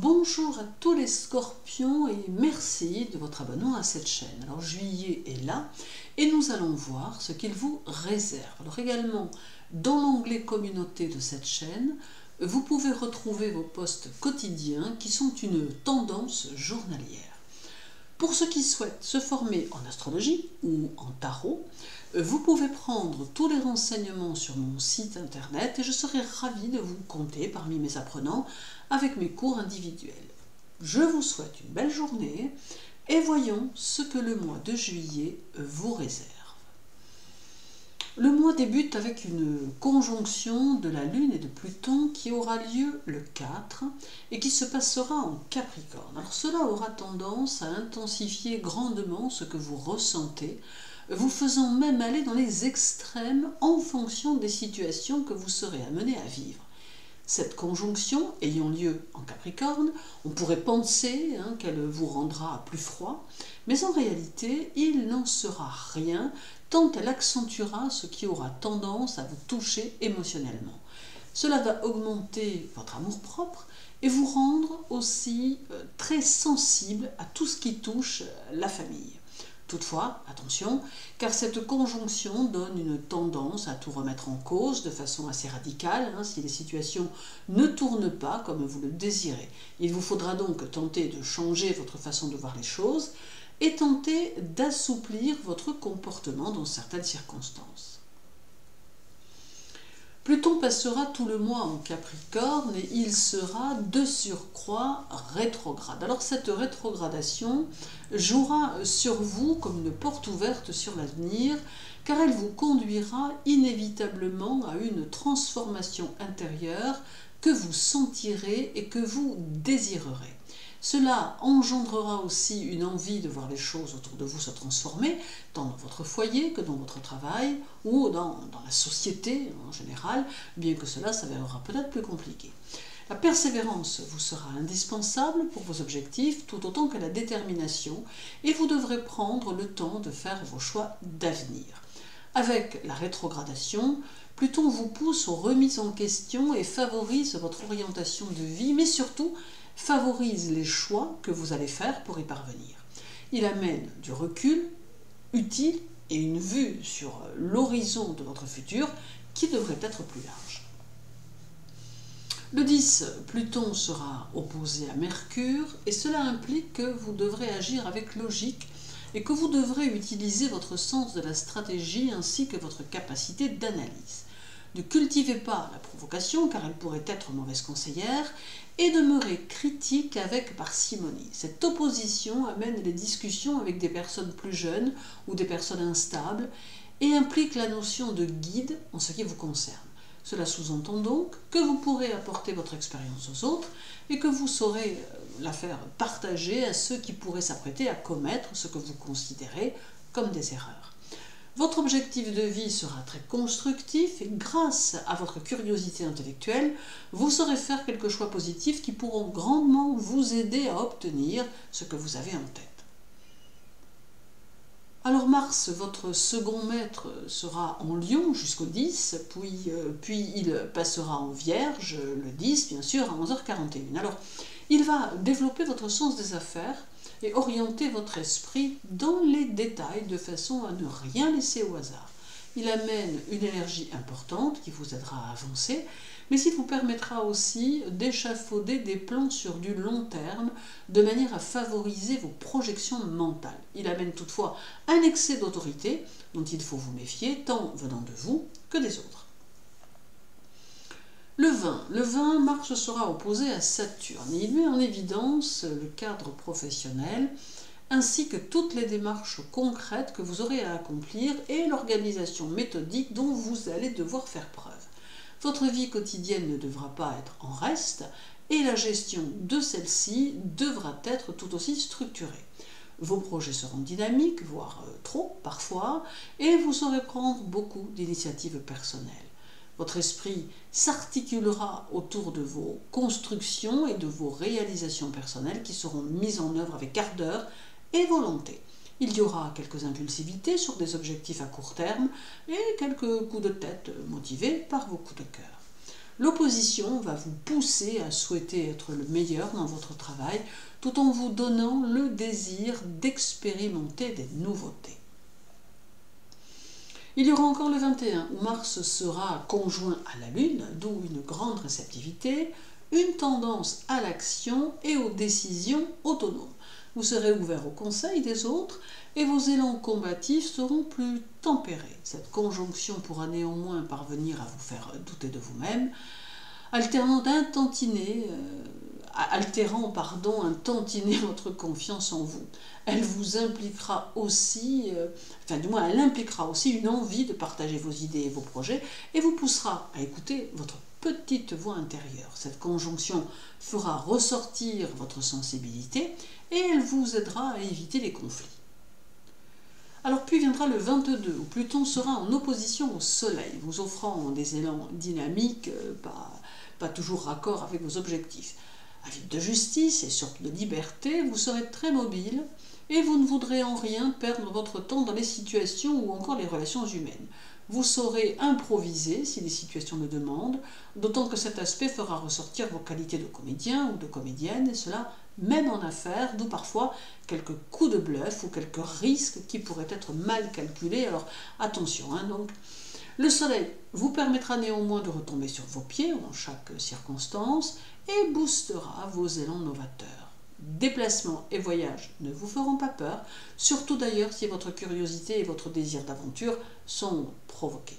Bonjour à tous les scorpions et merci de votre abonnement à cette chaîne. Alors juillet est là et nous allons voir ce qu'il vous réserve. Alors également dans l'onglet communauté de cette chaîne, vous pouvez retrouver vos posts quotidiens qui sont une tendance journalière. Pour ceux qui souhaitent se former en astrologie ou en tarot, vous pouvez prendre tous les renseignements sur mon site internet et je serai ravie de vous compter parmi mes apprenants avec mes cours individuels. Je vous souhaite une belle journée et voyons ce que le mois de juillet vous réserve. Le mois débute avec une conjonction de la Lune et de Pluton qui aura lieu le 4 et qui se passera en Capricorne. Alors cela aura tendance à intensifier grandement ce que vous ressentez, vous faisant même aller dans les extrêmes en fonction des situations que vous serez amené à vivre. Cette conjonction ayant lieu en Capricorne, on pourrait penser qu'elle vous rendra plus froid, mais en réalité, il n'en sera rien tant elle accentuera ce qui aura tendance à vous toucher émotionnellement. Cela va augmenter votre amour-propre et vous rendre aussi très sensible à tout ce qui touche la famille. Toutefois, attention, car cette conjonction donne une tendance à tout remettre en cause de façon assez radicale si les situations ne tournent pas comme vous le désirez. Il vous faudra donc tenter de changer votre façon de voir les choses et tenter d'assouplir votre comportement dans certaines circonstances. Pluton passera tout le mois en Capricorne et il sera de surcroît rétrograde. Alors cette rétrogradation jouera sur vous comme une porte ouverte sur l'avenir car elle vous conduira inévitablement à une transformation intérieure que vous sentirez et que vous désirerez. Cela engendrera aussi une envie de voir les choses autour de vous se transformer, tant dans votre foyer que dans votre travail ou dans la société en général, bien que cela s'avérera peut-être plus compliqué. La persévérance vous sera indispensable pour vos objectifs tout autant que la détermination et vous devrez prendre le temps de faire vos choix d'avenir. Avec la rétrogradation, Pluton vous pousse aux remises en question et favorise votre orientation de vie, mais surtout favorise les choix que vous allez faire pour y parvenir. Il amène du recul utile et une vue sur l'horizon de votre futur qui devrait être plus large. Le 10, Pluton sera opposé à Mercure et cela implique que vous devrez agir avec logique et que vous devrez utiliser votre sens de la stratégie ainsi que votre capacité d'analyse. Ne cultivez pas la provocation car elle pourrait être mauvaise conseillère et demeurez critique avec parcimonie. Cette opposition amène les discussions avec des personnes plus jeunes ou des personnes instables et implique la notion de guide en ce qui vous concerne. Cela sous-entend donc que vous pourrez apporter votre expérience aux autres et que vous saurez la faire partager à ceux qui pourraient s'apprêter à commettre ce que vous considérez comme des erreurs. Votre objectif de vie sera très constructif et grâce à votre curiosité intellectuelle, vous saurez faire quelques choix positifs qui pourront grandement vous aider à obtenir ce que vous avez en tête. Alors Mars, votre second maître, sera en Lion jusqu'au 10, puis il passera en Vierge le 10, bien sûr, à 11h41. Alors, il va développer votre sens des affaires et orienter votre esprit dans les détails de façon à ne rien laisser au hasard. Il amène une énergie importante qui vous aidera à avancer, mais il vous permettra aussi d'échafauder des plans sur du long terme de manière à favoriser vos projections mentales. Il amène toutefois un excès d'autorité dont il faut vous méfier tant venant de vous que des autres. Le 20, Mars sera opposé à Saturne et il met en évidence le cadre professionnel ainsi que toutes les démarches concrètes que vous aurez à accomplir et l'organisation méthodique dont vous allez devoir faire preuve. Votre vie quotidienne ne devra pas être en reste et la gestion de celle-ci devra être tout aussi structurée. Vos projets seront dynamiques, voire trop parfois, et vous saurez prendre beaucoup d'initiatives personnelles. Votre esprit s'articulera autour de vos constructions et de vos réalisations personnelles qui seront mises en œuvre avec ardeur et volonté. Il y aura quelques impulsivités sur des objectifs à court terme et quelques coups de tête motivés par vos coups de cœur. L'opposition va vous pousser à souhaiter être le meilleur dans votre travail, tout en vous donnant le désir d'expérimenter des nouveautés. Il y aura encore le 21 où Mars sera conjoint à la Lune, d'où une grande réceptivité, une tendance à l'action et aux décisions autonomes. Vous serez ouvert au conseil des autres et vos élans combatifs seront plus tempérés. Cette conjonction pourra néanmoins parvenir à vous faire douter de vous-même, altérant un tantinet votre confiance en vous. Elle vous impliquera aussi, elle impliquera aussi une envie de partager vos idées et vos projets et vous poussera à écouter votre petite voix intérieure. Cette conjonction fera ressortir votre sensibilité et elle vous aidera à éviter les conflits. Alors puis viendra le 22 où Pluton sera en opposition au Soleil, vous offrant des élans dynamiques, pas toujours raccord avec vos objectifs. Avide de justice et surtout de liberté, vous serez très mobile et vous ne voudrez en rien perdre votre temps dans les situations ou encore les relations humaines. Vous saurez improviser si les situations le demandent, d'autant que cet aspect fera ressortir vos qualités de comédien ou de comédienne, et cela même en affaires, d'où parfois quelques coups de bluff ou quelques risques qui pourraient être mal calculés. Alors attention, donc. Le Soleil vous permettra néanmoins de retomber sur vos pieds en chaque circonstance et boostera vos élans novateurs. Déplacements et voyages ne vous feront pas peur, surtout d'ailleurs si votre curiosité et votre désir d'aventure sont provoqués.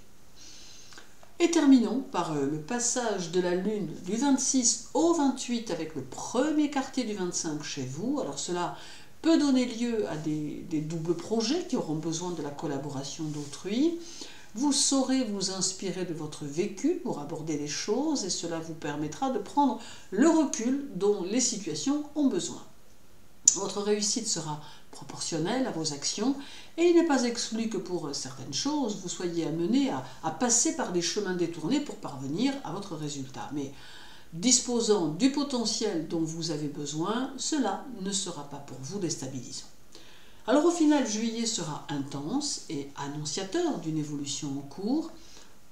Et terminons par le passage de la Lune du 26 au 28 avec le premier quartier du 25 chez vous. Alors cela peut donner lieu à des doubles projets qui auront besoin de la collaboration d'autrui. Vous saurez vous inspirer de votre vécu pour aborder les choses et cela vous permettra de prendre le recul dont les situations ont besoin. Votre réussite sera proportionnelle à vos actions et il n'est pas exclu que pour certaines choses, vous soyez amené à passer par des chemins détournés pour parvenir à votre résultat. Mais disposant du potentiel dont vous avez besoin, cela ne sera pas pour vous déstabilisant. Alors au final, juillet sera intense et annonciateur d'une évolution en cours.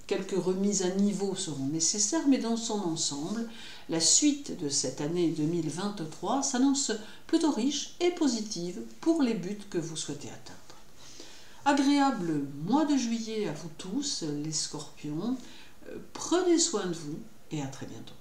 Quelques remises à niveau seront nécessaires, mais dans son ensemble, la suite de cette année 2023 s'annonce plutôt riche et positive pour les buts que vous souhaitez atteindre. Agréable mois de juillet à vous tous, les Scorpions. Prenez soin de vous et à très bientôt.